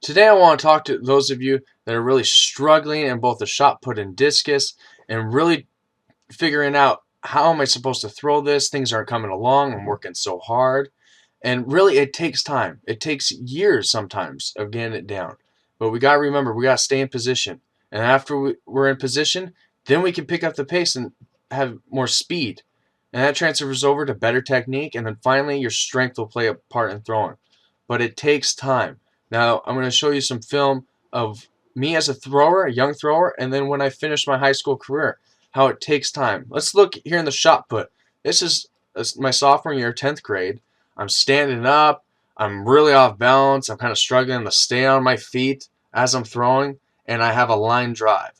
Today I want to talk to those of you that are really struggling in both the shot put and discus and really figuring out how am I supposed to throw this? Things aren't coming along. I'm working so hard. And really it takes time. It takes years sometimes of getting it down. But we got to remember we got to stay in position. And after we're in position, then we can pick up the pace and have more speed. And that transfers over to better technique, and then finally your strength will play a part in throwing. But it takes time. Now, I'm going to show you some film of me as a thrower, a young thrower, and then when I finished my high school career, how it takes time. Let's look here in the shot put. This is my sophomore year, 10th grade. I'm standing up. I'm really off balance. I'm kind of struggling to stay on my feet as I'm throwing, and I have a line drive.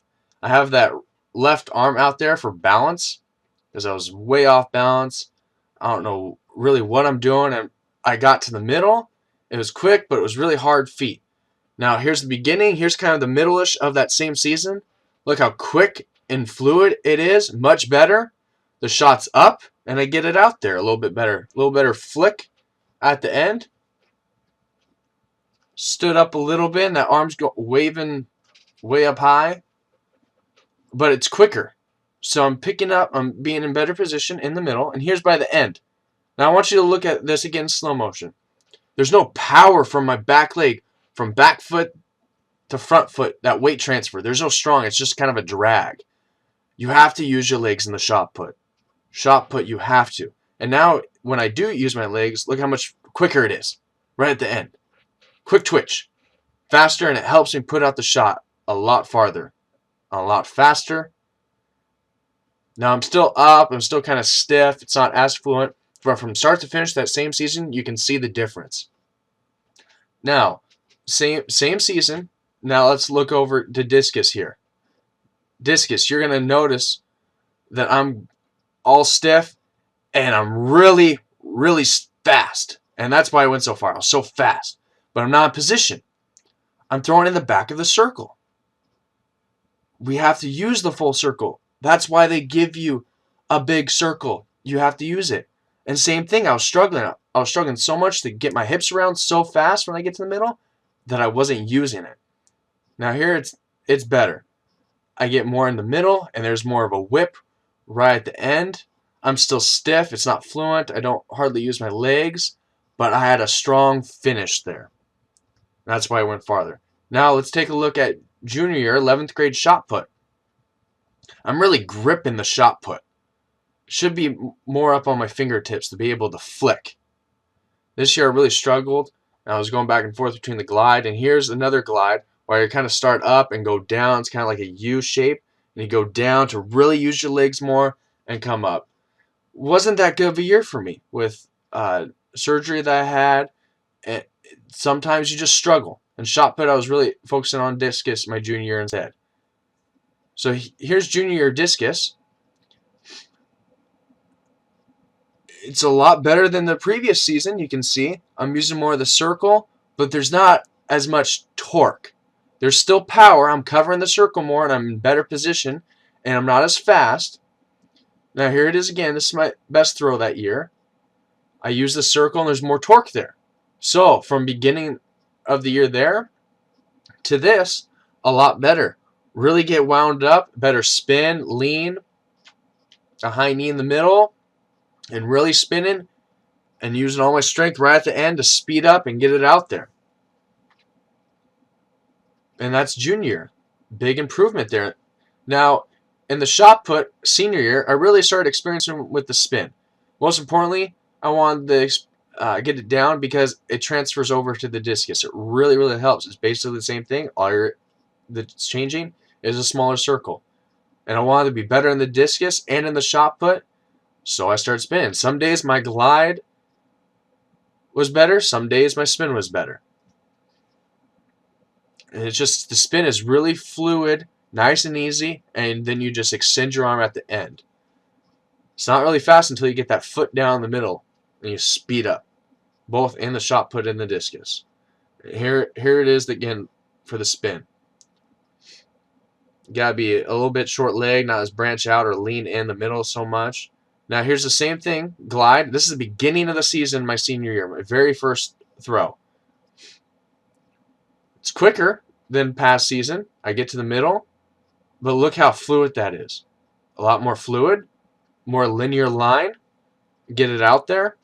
I have that left arm out there for balance because I was way off balance. I don't know really what I'm doing, and I got to the middle. It was quick, but it was really hard feet. Now, here's the beginning. Here's kind of the middle-ish of that same season. Look how quick and fluid it is. Much better. The shot's up, and I get it out there a little bit better. A little better flick at the end. Stood up a little bit, and that arm's waving way up high. But it's quicker. So I'm picking up. I'm being in better position in the middle. And here's by the end. Now, I want you to look at this again in slow motion. There's no power from my back leg, from back foot to front foot, that weight transfer. There's no strong. It's just kind of a drag. You have to use your legs in the shot put. Shot put, you have to. And now, when I do use my legs, look how much quicker it is right at the end. Quick twitch. Faster, and it helps me put out the shot a lot farther, a lot faster. Now, I'm still up. I'm still kind of stiff. It's not as fluent. But from start to finish that same season, you can see the difference. Now, same season. Now let's look over to discus here. Discus, you're going to notice that I'm all stiff and I'm really, really fast. And that's why I went so far. I was so fast. But I'm not in position. I'm throwing in the back of the circle. We have to use the full circle. That's why they give you a big circle. You have to use it. And same thing, I was struggling. I was struggling so much to get my hips around so fast when I get to the middle that I wasn't using it. Now here it's better. I get more in the middle, and there's more of a whip right at the end. I'm still stiff. It's not fluent. I don't hardly use my legs, but I had a strong finish there. That's why I went farther. Now let's take a look at junior year, 11th grade shot put. I'm really gripping the shot put. Should be more up on my fingertips to be able to flick. This year I really struggled. I was going back and forth between the glide, and here's another glide where you kind of start up and go down. It's kind of like a U shape, and you go down to really use your legs more and come up. Wasn't that good of a year for me with surgery that I had. And sometimes you just struggle. And shot put, I was really focusing on discus my junior year instead. So here's junior year discus. It's a lot better than the previous season. You can see I'm using more of the circle, but there's not as much torque. There's still power. I'm covering the circle more, and I'm in better position, and I'm not as fast. Now here it is again. This is my best throw that year. I use the circle, and there's more torque there. So from beginning of the year there to this, a lot better. Really get wound up, better spin, lean, a high knee in the middle, and really spinning and using all my strength right at the end to speed up and get it out there. And that's junior. Big improvement there. Now, in the shot put senior year, I really started experiencing with the spin. Most importantly, I wanted to get it down because it transfers over to the discus. It really, really helps. It's basically the same thing. All that's changing is a smaller circle. And I wanted to be better in the discus and in the shot put. So I started spinning. Some days my glide was better. Some days my spin was better. And it's just the spin is really fluid, nice and easy, and then you just extend your arm at the end. It's not really fast until you get that foot down the middle and you speed up, both in the shot put and the discus. Here it is again for the spin. You gotta be a little bit short leg, not as branch out or lean in the middle so much. Now here's the same thing, glide. This is the beginning of the season, my senior year, my very first throw. It's quicker than past season. I get to the middle, but look how fluid that is. A lot more fluid, more linear line. Get it out there.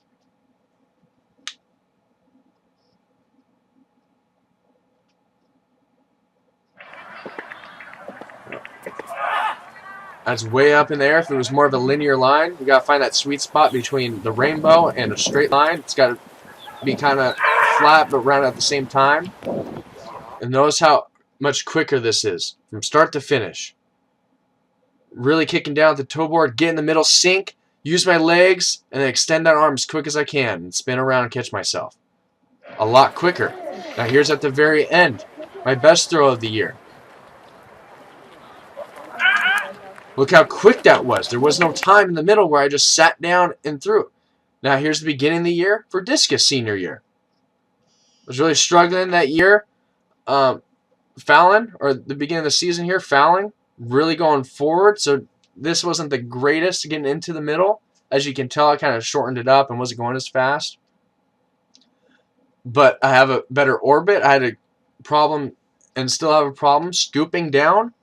That's way up in the air. If it was more of a linear line, we got to find that sweet spot between the rainbow and a straight line. It's got to be kind of flat but round at the same time. And notice how much quicker this is from start to finish. Really kicking down at the toe board, get in the middle, sink, use my legs, and then extend that arm as quick as I can and spin around and catch myself. A lot quicker. Now here's at the very end, my best throw of the year. Look how quick that was. There was no time in the middle where I just sat down and threw. Now here's the beginning of the year for Discus senior year. I was really struggling that year. Fouling, or the beginning of the season here, fouling, really going forward. So this wasn't the greatest getting into the middle. As you can tell, I kind of shortened it up and wasn't going as fast. But I have a better orbit. I had a problem and still have a problem scooping down.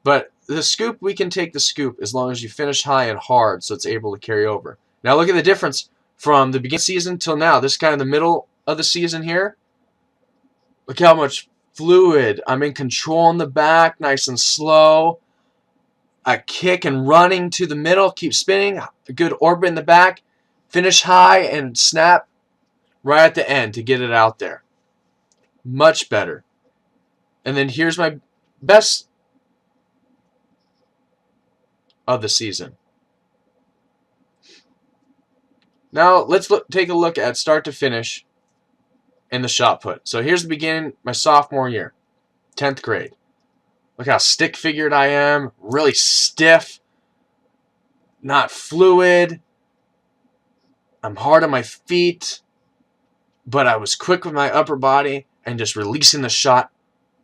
But the scoop, we can take the scoop as long as you finish high and hard so it's able to carry over. Now look at the difference from the beginning of the season till now. This is kind of the middle of the season here. Look how much fluid. I'm in control in the back, nice and slow. I kick and running to the middle, keep spinning. A good orbit in the back. Finish high and snap right at the end to get it out there. Much better. And then here's my best of the season. Now let's take a look at start to finish in the shot put. So here's the beginning, my sophomore year, 10th grade. Look how stick-figured I am, really stiff, not fluid. I'm hard on my feet, but I was quick with my upper body and just releasing the shot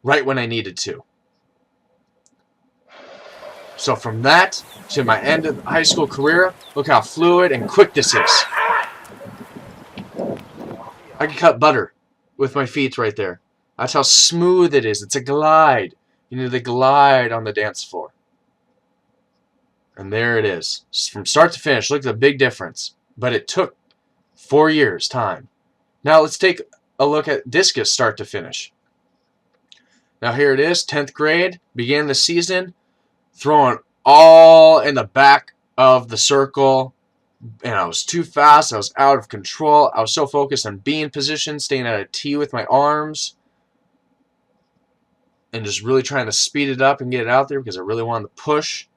right when I needed to. So from that to my end of high school career, look how fluid and quick this is. I can cut butter with my feet right there. That's how smooth it is. It's a glide. You need to glide on the dance floor. And there it is. From start to finish, look at the big difference. But it took 4 years' time. Now let's take a look at Discus start to finish. Now here it is, 10th grade, beginning the season, throwing all in the back of the circle. And I was too fast. I was out of control. I was so focused on being in position, staying at a T with my arms, and just really trying to speed it up and get it out there because I really wanted to push.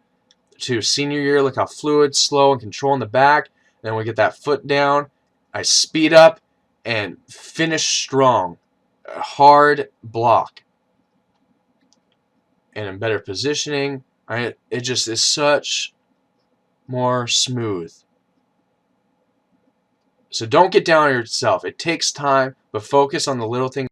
To senior year, look how fluid, slow, and control in the back. Then we get that foot down. I speed up and finish strong. A hard block. And in better positioning. It just is such more smooth. So don't get down on yourself. It takes time, but focus on the little things.